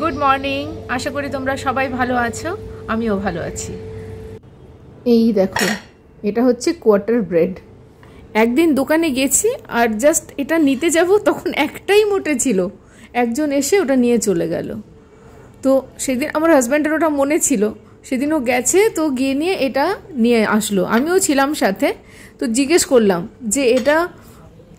Good morning. আশা করি তোমরা সবাই ভালো আছো, আমিও ভালো আছি। এই দেখো, এটা হচ্ছে কোয়ার্টার ব্রেড। একদিন দোকানে গেছি আর জাস্ট এটা নিতে যাব, তখন একটাই মোটে ছিল, একজন এসে ওটা নিয়ে চলে গেল। তো সেদিন আমার হাজব্যান্ডের ওটা মনে ছিল, সেদিন ও গেছে, তো গিয়ে নিয়ে এটা নিয়ে আসলো, আমিও ছিলাম সাথে। তো জিজ্ঞেস করলাম যে এটা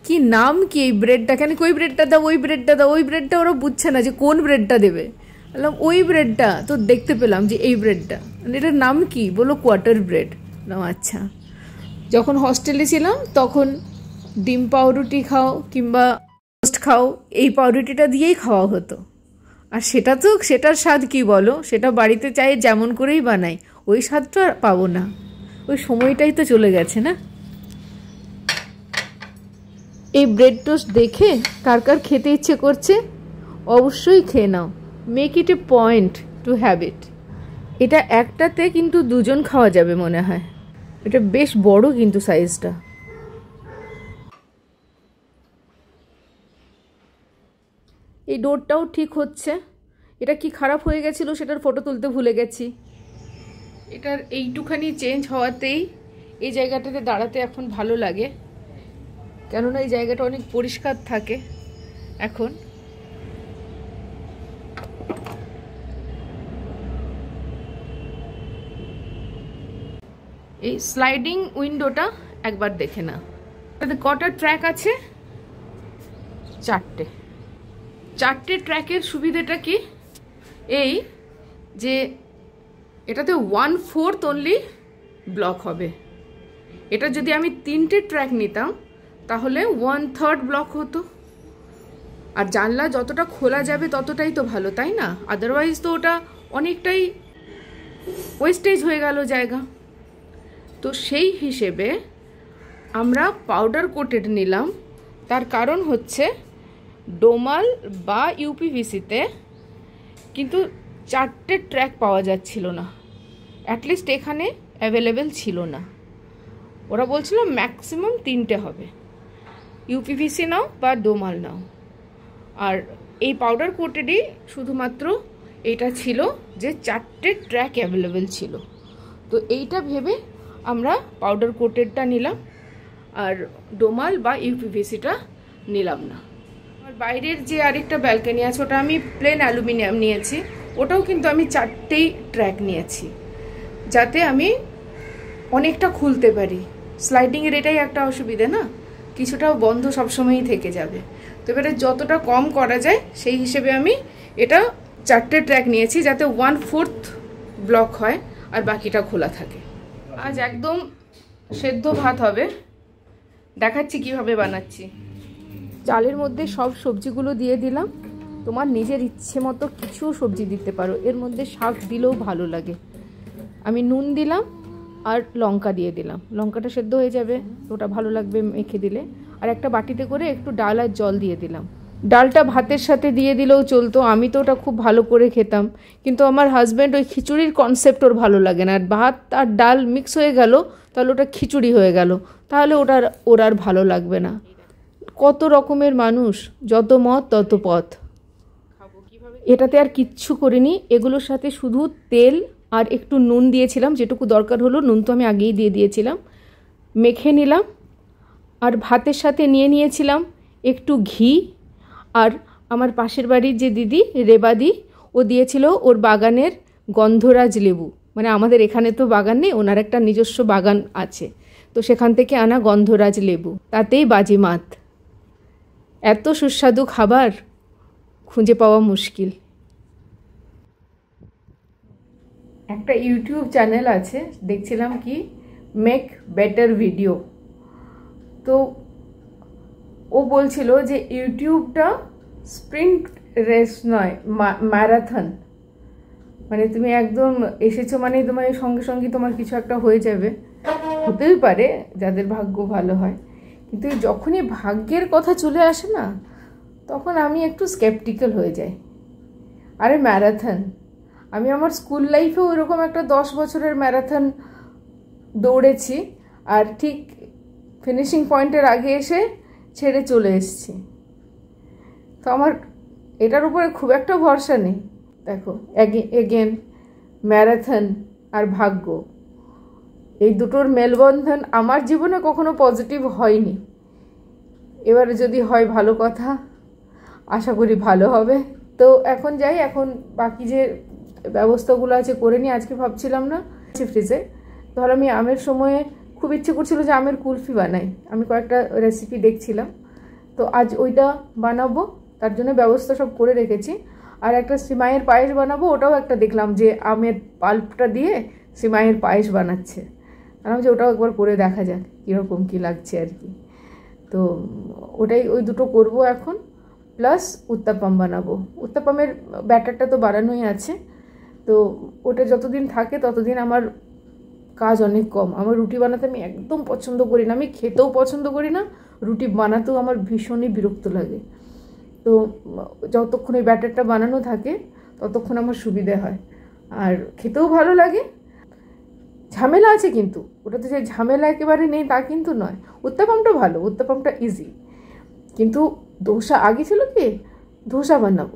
কি নাম কি, এই ব্রেডটা কেন, ওই ব্রেডটা দাও, ওই ব্রেডটা দাও, ওই ব্রেডটা ওরা বুঝছে না যে কোন ব্রেডটা দেবে। বললাম ওই ব্রেডটা, তো দেখতে পেলাম যে এই ব্রেডটা, এটার নাম কি, বলো কোয়ার্টার ব্রেড। বললাম আচ্ছা। যখন হস্টেলে ছিলাম তখন ডিম পাউরুটি খাও কিংবা টোস্ট খাও, এই পাউরুটিটা দিয়েই খাওয়া হতো। আর সেটার স্বাদ কি বলো, সেটা বাড়িতে চাই যেমন করেই বানাই, ওই স্বাদটা আর পাবো না। ওই সময়টাই তো চলে গেছে না। এই ব্রেড টোস্ট দেখে কার কার খেতে ইচ্ছে করছে অবশ্যই খেয়ে নাও। Make it a point to have it. এটা একটাতে কিন্তু দুজন খাওয়া যাবে মনে হয়। এটা বেশ বড় কিন্তু সাইজটা। এই ডোরটাও ঠিক হচ্ছে। এটা কি খারাপ হয়ে গেছিলো সেটার ফটো তুলতে ভুলে গেছি। এটার এইটুখানি চেঞ্জ হওয়াতেই এই জায়গাটাতে দাঁড়াতে এখন ভালো লাগে, কেননা এই জায়গাটা অনেক পরিষ্কার থাকে এখন। এই স্লাইডিং উইন্ডোটা একবার দেখে না। এটাতে কটা ট্র্যাক আছে? চারটে ট্র্যাকের সুবিধাটা কি, এই যে এটাতে 1/4 অনলি ব্লক হবে। এটা যদি আমি 3টে ট্র্যাক নিতাম তাহলে 1/3 ব্লক হতো। আর জানলা যতটা খোলা যাবে ততটাই তো ভালো, তাই না? আদারওয়াইজ তো ওটা অনেকটাই ওয়েস্টেজ হয়ে গেল জায়গা। তো সেই হিসেবে আমরা পাউডার কোটেড নিলাম। তার কারণ হচ্ছে ডোমাল বা ইউপিভিসিতে কিন্তু 4টে ট্র্যাক পাওয়া যাচ্ছিল না, অ্যাটলিস্ট এখানে অ্যাভেলেবেল ছিল না। ওরা বলছিল ম্যাক্সিমাম 3টে হবে, ইউপিভিসি নাও বা ডোমাল নাও। আর এই পাউডার কোটেডই শুধুমাত্র এইটা ছিল যে 4টে ট্র্যাক অ্যাভেলেবেল ছিল। তো এইটা ভেবে আমরা পাউডার কোটেডটা নিলাম আর ডোমাল বা ইউপিভিসিটা নিলাম না। আর বাইরের যে আরেকটা ব্যালকনি আছে ওটা আমি প্লেন অ্যালুমিনিয়াম নিয়েছি, ওটাও কিন্তু আমি 4টেই ট্র্যাক নিয়েছি যাতে আমি অনেকটা খুলতে পারি। স্লাইডিংয়ের এটাই একটা অসুবিধা না, কিছুটাও বন্ধ সবসময়ই থেকে যাবে। তো এবারে যতটা কম করা যায় সেই হিসেবে আমি এটা 4টে ট্র্যাক নিয়েছি যাতে 1/4 ব্লক হয় আর বাকিটা খোলা থাকে। আজ একদম সেদ্ধ ভাত হবে, দেখাচ্ছি কিভাবে বানাচ্ছি। চালের মধ্যে সব সবজিগুলো দিয়ে দিলাম, তোমার নিজের ইচ্ছে মতো কিছু সবজি দিতে পারো, এর মধ্যে শাক দিলেও ভালো লাগে। আমি নুন দিলাম আর লঙ্কা দিয়ে দিলাম, লঙ্কাটা সেদ্ধ হয়ে যাবে, ওটা ভালো লাগবে মেখে দিলে। আর একটা বাটিতে করে একটু ডাল আর জল দিয়ে দিলাম। ডালটা ভাতের সাথে দিয়ে দিলেও চলতো, আমি তো ওটা খুব ভালো করে খেতাম, কিন্তু আমার হাজব্যান্ড ওই খিচুড়ির কনসেপ্ট ওর ভালো লাগে না। আর ভাত আর ডাল মিক্স হয়ে গেল তাহলে ওটা খিচুড়ি হয়ে গেল, তাহলে ওর আর ভালো লাগবে না। কত রকমের মানুষ, যত মত তত পথ। এটাতে আর কিচ্ছু করিনি, এগুলোর সাথে শুধু তেল আর একটু নুন দিয়েছিলাম, যেটুকু দরকার হলো, নুন তো আমি আগেই দিয়ে দিয়েছিলাম। মেখে নিলাম আর ভাতের সাথে নিয়েছিলাম একটু ঘি। আর আমার পাশের বাড়ির যে দিদি রেবাদি, ও দিয়েছিল ওর বাগানের গন্ধরাজ লেবু, মানে আমাদের এখানে তো বাগান নেই, ওনার একটা নিজস্ব বাগান আছে, তো সেখান থেকে আনা গন্ধরাজ লেবু, তাতেই বাজিমাত। এত সুস্বাদু খাবার খুঁজে পাওয়া মুশকিল। একটা ইউটিউব চ্যানেল আছে, দেখছিলাম কি মেক বেটার ভিডিও, তো ও বলছিল যে ইউটিউবটা স্প্রিন্ট রেস নয়, ম্যারাথন। মানে তুমি একদম এসেছো মানে তোমার সঙ্গে সঙ্গে তোমার কিছু একটা হয়ে যাবে, হতেই পারে যাদের ভাগ্য ভালো হয়, কিন্তু যখনই ভাগ্যের কথা চলে আসে না তখন আমি একটু স্কেপটিক্যাল হয়ে যাই। আরে ম্যারাথন, আমি আমার স্কুল লাইফেও ওরকম একটা 10 বছরের ম্যারাথন দৌড়েছি, আর ঠিক ফিনিশিং পয়েন্টের আগে এসে ছেড়ে চলে এসেছি। তো আমার এটার উপরে খুব একটা ভরসা নেই। দেখো এগেন ম্যারাথন আর ভাগ্য, এই দুটোর মেলবন্ধন আমার জীবনে কখনো পজিটিভ হয়নি। এবারে যদি হয় ভালো কথা, আশা করি ভালো হবে। তো এখন যাই, এখন বাকি যে ব্যবস্থাগুলো আছে করে নিই। আজকে ভাবছিলাম না ফ্রিজে, ধর আমি আমের সময়ে খুব ইচ্ছে করছিল যে আমের কুলফি বানাই, আমি কয়েকটা রেসিপি দেখছিলাম, তো আজ ওইটা বানাবো, তার জন্য ব্যবস্থা সব করে রেখেছি। আর একটা সিমাইয়ের পায়েস বানাবো, ওটাও একটা দেখলাম যে আমের পাল্পটা দিয়ে সিমাইয়ের পায়েস বানাচ্ছে, আমি যে ওটাও একবার করে দেখা যাক কীরকম কী লাগছে আর কি। তো ওই দুটো করব এখন, প্লাস উত্তাপাম বানাবো। উত্তাপামের ব্যাটারটা তো বানানোই আছে, তো ওটা যতদিন থাকে ততদিন আমার কাজ অনেক কম। আমার রুটি বানাতে আমি একদম পছন্দ করি না, আমি খেতেও পছন্দ করি না, রুটি বানাতেও আমার ভীষণই বিরক্ত লাগে। তো যতক্ষণ এই ব্যাটারটা বানানো থাকে ততক্ষণ আমার সুবিধে হয়, আর খেতেও ভালো লাগে। ঝামেলা আছে কিন্তু ওটাতে, যে ঝামেলা একেবারে নেই তা কিন্তু নয়। উত্তাপামটা ভালো, উত্তাপামটা ইজি, কিন্তু দোসা আগে ছিল কি ধোসা বানাবো,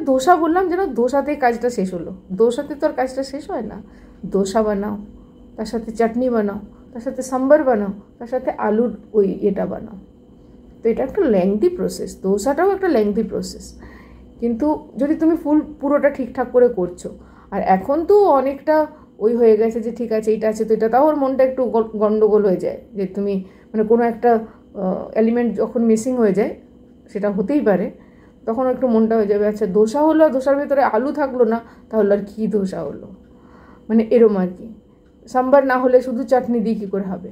ধোসা বললাম যেন দোসাতে কাজটা শেষ হলো, দোসাতে তো আর কাজটা শেষ হয় না। দোসা বানাও, তার সাথে চাটনি বানাও, তার সাথে সাম্বার বানাও, তার সাথে আলুর ওই এটা বানাও। তো এটা একটা লেংথি প্রসেস, দোসাটাও একটা লেংথি প্রসেস, কিন্তু যদি তুমি পুরোটা ঠিকঠাক করে করছো। আর এখন তো অনেকটা ওই হয়ে গেছে যে ঠিক আছে এইটা আছে তো এটা, তাও ওর মনটা একটু গন্ডগোল হয়ে যায়, যে তুমি মানে কোনো একটা এলিমেন্ট যখন মিসিং হয়ে যায়, সেটা হতেই পারে, তখন একটু মনটা হয়ে যাবে আচ্ছা দোসা হলো আর দোসার ভেতরে আলু থাকলো না, তাহলে আর কী দোসা হলো, মানে এরম আর কি। সাম্বার না হলে শুধু চাটনি দিয়ে কী করে হবে?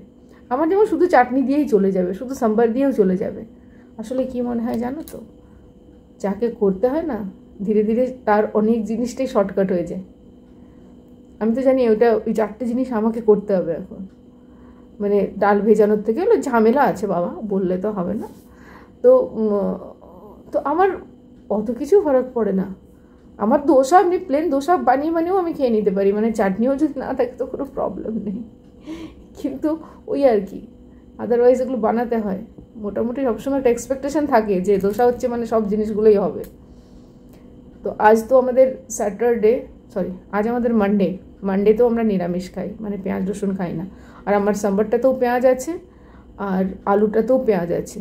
আমার যেমন শুধু চাটনি দিয়েই চলে যাবে, শুধু সাম্বার দিয়েও চলে যাবে। আসলে কি মনে হয় জানো তো, যাকে করতে হয় না ধীরে ধীরে তার অনেক জিনিসটাই শর্টকাট হয়ে যায়। আমি তো জানি ওই 4টে জিনিস আমাকে করতে হবে এখন, মানে ডাল ভেজানোর থেকে হলো ঝামেলা আছে বাবা, বললে তো হবে না। তো আমার অত কিছু ফারাক পড়ে না, আমার দোসা এমনি প্লেন দোসা বানিয়েও আমি খেয়ে নিতে পারি, মানে চাটনিও যদি না থাকে তো কোনো প্রবলেম নেই, কিন্তু ওই আর কি আদারওয়াইজ এগুলো বানাতে হয়। মোটামুটি সবসময় একটা এক্সপেকটেশন থাকে যে দোসা হচ্ছে মানে সব জিনিসগুলোই হবে। তো আজ তো আমাদের আজ আমাদের মানডেতেও আমরা নিরামিষ খাই, মানে পেঁয়াজ রসুন খাই না। আর আমার সাম্বারটাতেও পেঁয়াজ আছে, আর আলুটাতেও পেঁয়াজ আছে,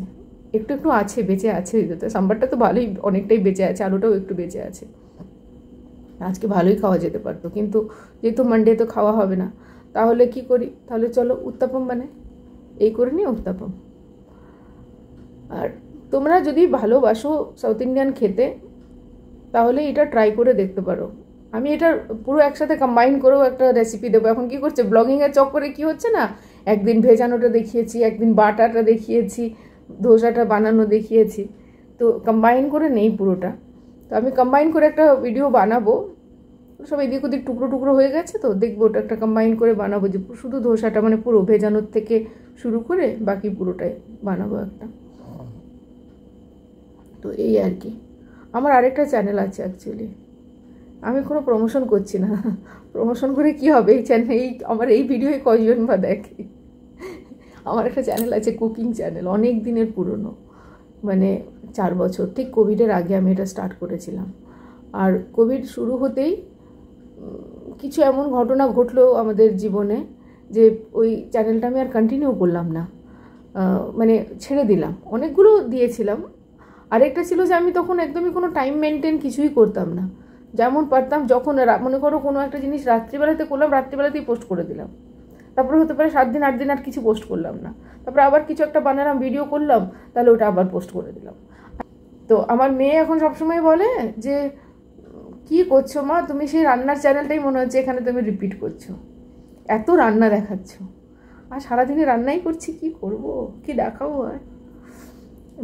একটু আছে বেঁচে আছে, সাম্বারটা তো ভালোই অনেকটাই বেঁচে আছে, আলুটাও একটু বেঁচে আছে, আজকে ভালোই খাওয়া যেতে পারতো, কিন্তু যেহেতু মানডে তো খাওয়া হবে না, তাহলে কি করি, তাহলে চলো উত্তাপম বানাই, এই করে নিই উত্তাপম। আর তোমরা যদি ভালোবাসো সাউথ ইন্ডিয়ান খেতে, তাহলে এটা ট্রাই করে দেখতে পারো। আমি এটা পুরো একসাথে কম্বাইন করেও একটা রেসিপি দেবো। এখন কি করছে ব্লগিংয়ের চক্করে কি হচ্ছে না, একদিন ভেজানোটা দেখিয়েছি, একদিন বাটাটা দেখিয়েছি, ধোসাটা বানানো দেখিয়েছি, তো কম্বাইন করে নেই পুরোটা। তো আমি কম্বাইন করে একটা ভিডিও বানাবো, সব এদিক ওদিক টুকরো টুকরো হয়ে গেছে, তো দেখবো ওটা একটা কম্বাইন করে বানাবো, যে শুধু ধোসাটা মানে পুরো ভেজানোর থেকে শুরু করে বাকি পুরোটাই বানাবো একটা। তো এই আর কি। আমার আরেকটা চ্যানেল আছে অ্যাকচুয়ালি, আমি কোনো প্রমোশন করছি না, প্রমোশন করে কি হবে, এই চ্যানেল আমার এই ভিডিওই কয়জন বা দেখে। আমার একটা চ্যানেল আছে, কুকিং চ্যানেল, অনেক দিনের পুরনো, মানে 4 বছর, ঠিক কোভিডের আগে আমি এটা স্টার্ট করেছিলাম। আর কোভিড শুরু হতেই কিছু এমন ঘটনা ঘটলো আমাদের জীবনে যে ওই চ্যানেলটা আমি আর কন্টিনিউ করলাম না, মানে ছেড়ে দিলাম। অনেকগুলো দিয়েছিলাম, আরেকটা ছিল যে আমি তখন একদমই কোনো টাইম মেনটেন কিছুই করতাম না, যেমন পারতাম যখন মনে করো কোনো একটা জিনিস রাত্রিবেলাতে করলাম, রাত্রিবেলাতেই পোস্ট করে দিলাম, তারপরে হতে পারে 7 দিন 8 দিন আর কিছু পোস্ট করলাম না, তারপরে আবার কিছু একটা বানালাম ভিডিও করলাম, তাহলে ওটা আবার পোস্ট করে দিলাম। তো আমার মেয়ে এখন সবসময় বলে যে কি করছো মা তুমি, সেই রান্নার চ্যানেলটাই মনে হচ্ছে এখানে তুমি রিপিট করছো, এত রান্না দেখাচ্ছ, আর সারাদিনে রান্নাই করছি, কি করব, কি দেখাবো, আর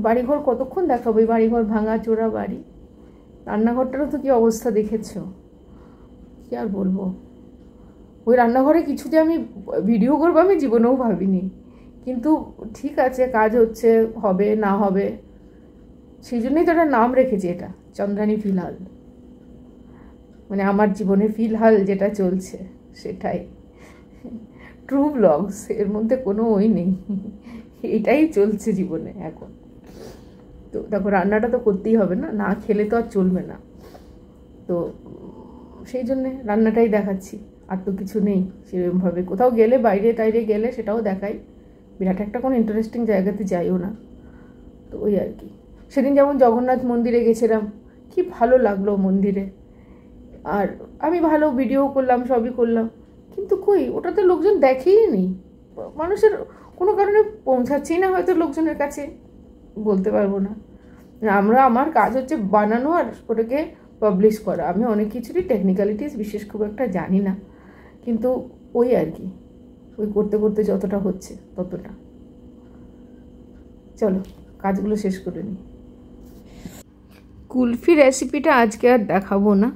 বাড়িঘর কতক্ষণ দেখাবো, এই বাড়িঘর ভাঙা চোরা বাড়ি, রান্নাঘরটারও তো কি অবস্থা দেখেছো, কি আর বলবো। ওই রান্নাঘরে কিছু যে আমি ভিডিও করবো আমি জীবনেও ভাবিনি, কিন্তু ঠিক আছে কাজ হচ্ছে, হবে না হবে, সেই জন্যই তো একটা নাম রেখেছি, এটা চন্দ্রানী ফিলহাল, মানে আমার জীবনে ফিলহাল যেটা চলছে সেটাই ট্রু ব্লগস, এর মধ্যে কোনো ওই নেই, এটাই চলছে জীবনে এখন। তো দেখো রান্নাটা তো করতেই হবে না, না খেলে তো আর চলবে না। তো সেই জন্যে রান্নাটাই দেখাচ্ছি, আর তো কিছু নেই সেরকমভাবে। কোথাও গেলে বাইরে টাইরে গেলে সেটাও দেখাই, বিরাট একটা কোনো ইন্টারেস্টিং জায়গাতে যাইও না। তো ওই আর কি। সেদিন যেমন জগন্নাথ মন্দিরে গেছিলাম, কি ভালো লাগলো মন্দিরে, আর আমি ভালো ভিডিও করলাম, সবই করলাম, কিন্তু কই ওটাতে লোকজন দেখেই নেই। মানুষের কোনো কারণে পৌঁছাচ্ছেই না হয়তো লোকজনের কাছে, বলতে পারবো না। আমার কাজ হচ্ছে বানানো আর ওটাকে পাবলিশ করা। আমি অনেক কিছুরই টেকনিক্যালিটিস বিশেষ খুব একটা জানি না, কিন্তু ওই আর কি, ওই করতে করতে যতটা হচ্ছে ততটা। চলো কাজগুলো শেষ করে নিই। কুলফি রেসিপিটা আজকে আর দেখাবো না,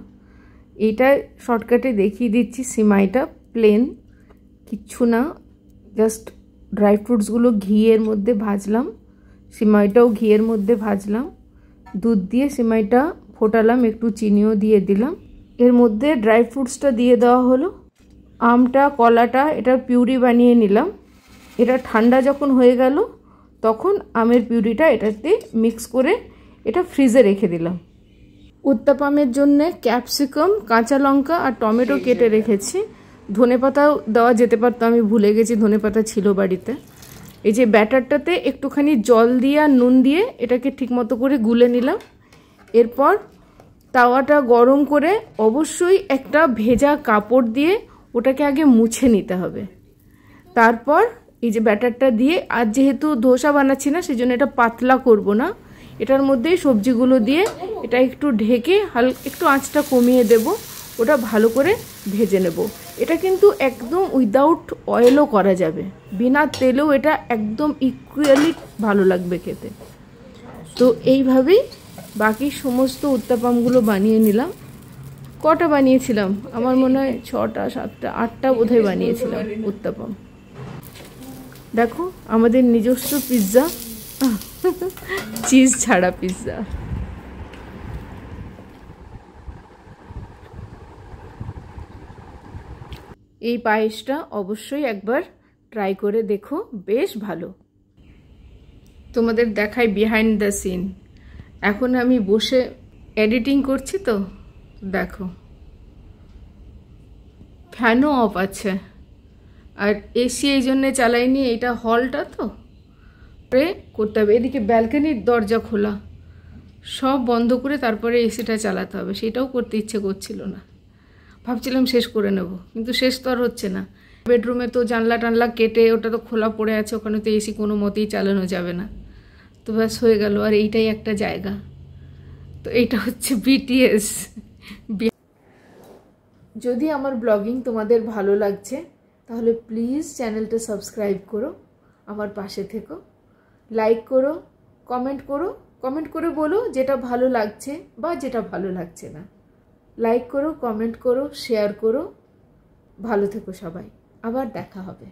এইটা শর্টকাটে দেখিয়ে দিচ্ছি। সিমাইটা প্লেন, কিচ্ছু না, জাস্ট ড্রাই ফ্রুটসগুলো ঘিয়ের মধ্যে ভাজলাম, সিমাইটাও ঘিয়ের মধ্যে ভাজলাম, দুধ দিয়ে সিমাইটা ফোটালাম, একটু চিনিও দিয়ে দিলাম, এর মধ্যে ড্রাই ফ্রুটসটা দিয়ে দেওয়া হলো, আমটা কলাটা এটার পিউরি বানিয়ে নিলাম। এটা ঠান্ডা যখন হয়ে গেল তখন আমের পিউরিটা এটাতে মিক্স করে এটা ফ্রিজে রেখে দিলাম। উত্তাপামের জন্যে ক্যাপসিকাম, কাঁচা লঙ্কা আর টমেটো কেটে রেখেছি। ধনেপাতাও দেওয়া যেতে পারতো, আমি ভুলে গেছি, ধনেপাতা ছিল বাড়িতে। এই যে ব্যাটারটাতে একটুখানি জল দিয়ে আর নুন দিয়ে এটাকে ঠিকমতো করে গুলে নিলাম। এরপর তাওয়াটা গরম করে অবশ্যই একটা ভেজা কাপড় দিয়ে ওটাকে আগে মুছে নিতে হবে। তারপর এই যে ব্যাটারটা দিয়ে, আর যেহেতু ধোসা বানাচ্ছি না সেজন্য এটা পাতলা করব না, এটার মধ্যেই সবজিগুলো দিয়ে এটা একটু ঢেকে একটু আঁচটা কমিয়ে দেব, ওটা ভালো করে ভেজে নেব। এটা কিন্তু একদম উইদাউট অয়েলও করা যাবে, বিনা তেলেও এটা একদম ইকুয়ালি ভালো লাগবে খেতে। তো এইভাবেই বাকি সমস্ত উত্তাপামগুলো বানিয়ে নিলাম। কটা বানিয়েছিলাম, আমার মনে হয় 6টা 7টা 8টা বোধহয় বানিয়েছিলাম উত্তাপাম। দেখো আমাদের নিজস্ব পিৎজা, চিজ ছাড়া পিৎজা। এই পায়েসটা অবশ্যই একবার ট্রাই করে দেখো, বেশ ভালো। তোমাদের দেখাই বিহাইন্ড দ্য সিন। এখন আমি বসে এডিটিং করছি, তো দেখো ফ্যানও অফ আছে, আর এসি এই জন্যে চালাইনি, এটা হলটা তো করতে হবে। এদিকে ব্যালকনির দরজা খোলা, সব বন্ধ করে তারপরে এসিটা চালাতে হবে, সেটাও করতে ইচ্ছে করছিল না। ভাবছিলাম শেষ করে নেব, কিন্তু শেষ তো আর হচ্ছে না। বেডরুমে তো জানলা টানলা কেটে ওটা তো খোলা পড়ে আছে, ওখানে তো এসি কোনো মতেই চালানো যাবে না। তো ব্যাস হয়ে গেল, আর এইটাই একটা জায়গা। তো এইটা হচ্ছে বিটিএস। যদি আমার ব্লগিং তোমাদের ভালো লাগছে তাহলে প্লিজ চ্যানেলটা সাবস্ক্রাইব করো, আমার পাশে থেকো, লাইক করো, কমেন্ট করে বলো যেটা ভালো লাগছে বা যেটা ভালো লাগছে না। লাইক করো, কমেন্ট করো, শেয়ার করো। ভালো থেকো সবাই, আবার দেখা হবে।